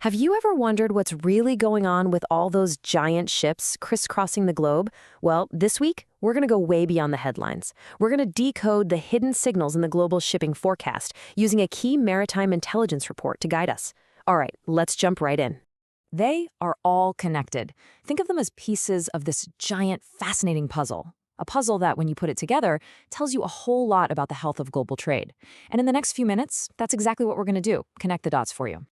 Have you ever wondered what's really going on with all those giant ships crisscrossing the globe? Well, this week, we're going to go way beyond the headlines. We're going to decode the hidden signals in the global shipping forecast using a key maritime intelligence report to guide us. All right, let's jump right in. They are all connected. Think of them as pieces of this giant, fascinating puzzle. A puzzle that, when you put it together, tells you a whole lot about the health of global trade. And in the next few minutes, that's exactly what we're going to do, connect the dots for you.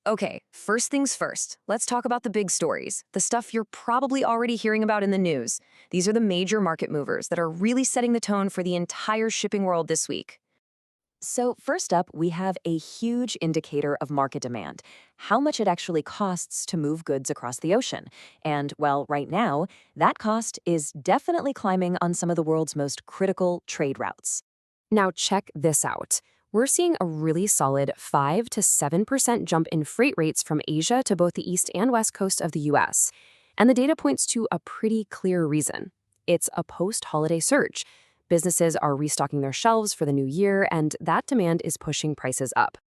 Okay, first things first, let's talk about the big stories, the stuff you're probably already hearing about in the news. These are the major market movers that are really setting the tone for the entire shipping world this week. So first up, we have a huge indicator of market demand, how much it actually costs to move goods across the ocean. And, well, right now, that cost is definitely climbing on some of the world's most critical trade routes. Now check this out. We're seeing a really solid 5 to 7% jump in freight rates from Asia to both the east and west coast of the US. And the data points to a pretty clear reason. It's a post-holiday surge. Businesses are restocking their shelves for the new year, and that demand is pushing prices up.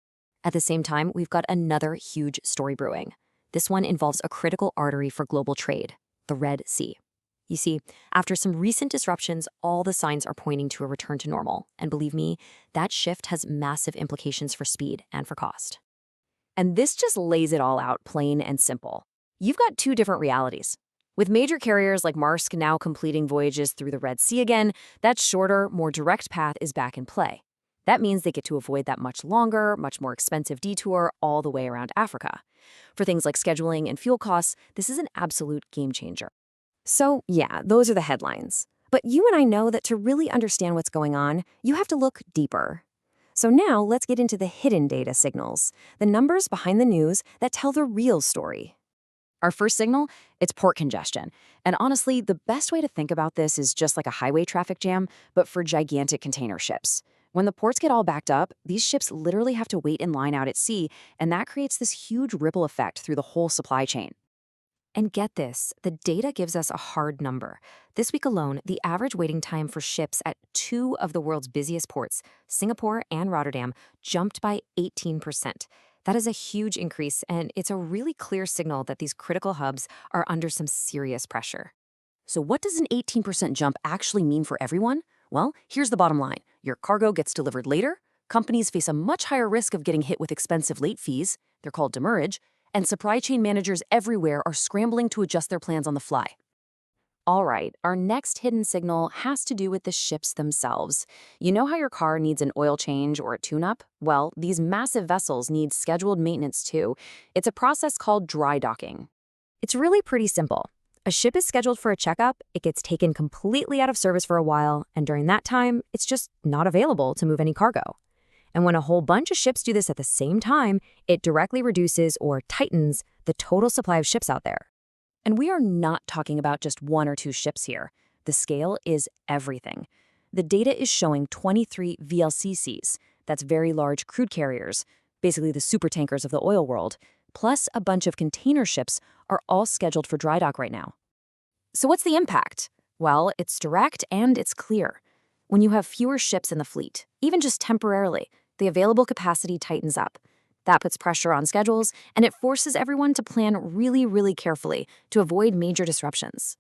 At the same time, we've got another huge story brewing. This one involves a critical artery for global trade, the Red Sea. You see, after some recent disruptions, all the signs are pointing to a return to normal. And believe me, that shift has massive implications for speed and for cost. And this just lays it all out plain and simple. You've got two different realities. With major carriers like Maersk now completing voyages through the Red Sea again, that shorter, more direct path is back in play. That means they get to avoid that much longer, much more expensive detour all the way around Africa. For things like scheduling and fuel costs, this is an absolute game changer. So, yeah, those are the headlines. But you and I know that to really understand what's going on, you have to look deeper. So now let's get into the hidden data signals, the numbers behind the news that tell the real story. Our first signal, it's port congestion. And honestly, the best way to think about this is just like a highway traffic jam, but for gigantic container ships. When the ports get all backed up, these ships literally have to wait in line out at sea, and that creates this huge ripple effect through the whole supply chain. And get this, the data gives us a hard number. This week alone, the average waiting time for ships at two of the world's busiest ports, Singapore and Rotterdam, jumped by 18%. That is a huge increase, and it's a really clear signal that these critical hubs are under some serious pressure. So what does an 18% jump actually mean for everyone? Well, here's the bottom line. Your cargo gets delivered later, companies face a much higher risk of getting hit with expensive late fees, they're called demurrage, and supply chain managers everywhere are scrambling to adjust their plans on the fly. All right, our next hidden signal has to do with the ships themselves. You know how your car needs an oil change or a tune-up? Well, these massive vessels need scheduled maintenance too. It's a process called dry docking. It's really pretty simple. A ship is scheduled for a checkup, it gets taken completely out of service for a while, and during that time, it's just not available to move any cargo. And when a whole bunch of ships do this at the same time, it directly reduces or tightens the total supply of ships out there. And we are not talking about just one or two ships here. The scale is everything. The data is showing 23 VLCCs, that's very large crude carriers, basically the supertankers of the oil world, plus a bunch of container ships are all scheduled for dry dock right now. So what's the impact? Well, it's direct and it's clear. When you have fewer ships in the fleet, even just temporarily, the available capacity tightens up. That puts pressure on schedules, and it forces everyone to plan really, really carefully to avoid major disruptions.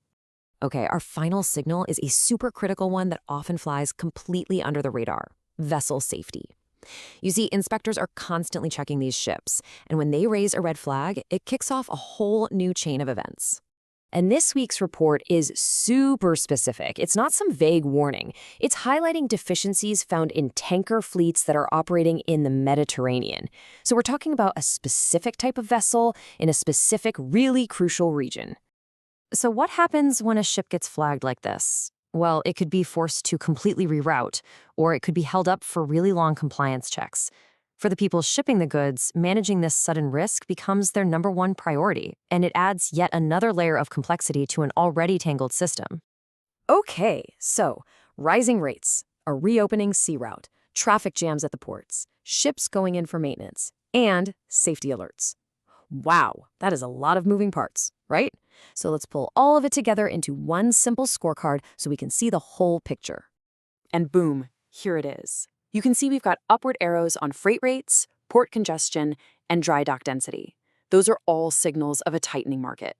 Okay, our final signal is a super critical one that often flies completely under the radar: vessel safety. You see, inspectors are constantly checking these ships, and when they raise a red flag, it kicks off a whole new chain of events. And this week's report is super specific. It's not some vague warning. It's highlighting deficiencies found in tanker fleets that are operating in the Mediterranean. So we're talking about a specific type of vessel in a specific, really crucial region. So what happens when a ship gets flagged like this? Well, it could be forced to completely reroute, or it could be held up for really long compliance checks. For the people shipping the goods, managing this sudden risk becomes their number one priority, and it adds yet another layer of complexity to an already tangled system. Okay, so rising rates, a reopening sea route, traffic jams at the ports, ships going in for maintenance, and safety alerts. Wow, that is a lot of moving parts, right? So let's pull all of it together into one simple scorecard so we can see the whole picture. And boom, here it is. You can see we've got upward arrows on freight rates, port congestion, and dry dock density. Those are all signals of a tightening market.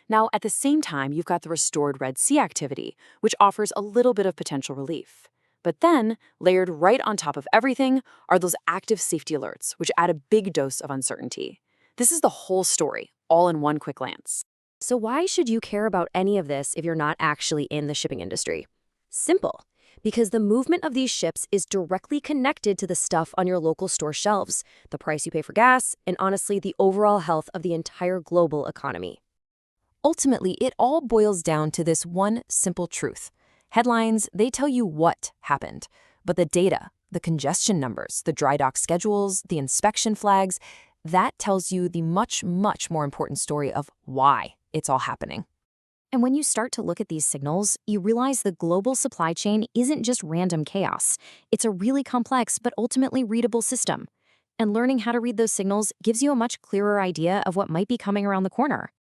Now, at the same time, you've got the restored Red Sea activity, which offers a little bit of potential relief. But then, layered right on top of everything, are those active safety alerts, which add a big dose of uncertainty. This is the whole story, all in one quick glance. So why should you care about any of this if you're not actually in the shipping industry? Simple. Because the movement of these ships is directly connected to the stuff on your local store shelves, the price you pay for gas, and honestly, the overall health of the entire global economy. Ultimately, it all boils down to this one simple truth. Headlines, they tell you what happened, but the data, the congestion numbers, the dry dock schedules, the inspection flags, that tells you the much, much more important story of why it's all happening. And when you start to look at these signals, you realize the global supply chain isn't just random chaos. It's a really complex but ultimately readable system. And learning how to read those signals gives you a much clearer idea of what might be coming around the corner.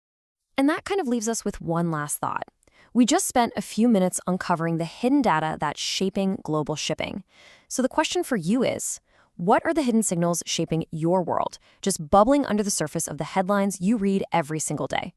And that kind of leaves us with one last thought. We just spent a few minutes uncovering the hidden data that's shaping global shipping. So the question for you is, what are the hidden signals shaping your world, just bubbling under the surface of the headlines you read every single day?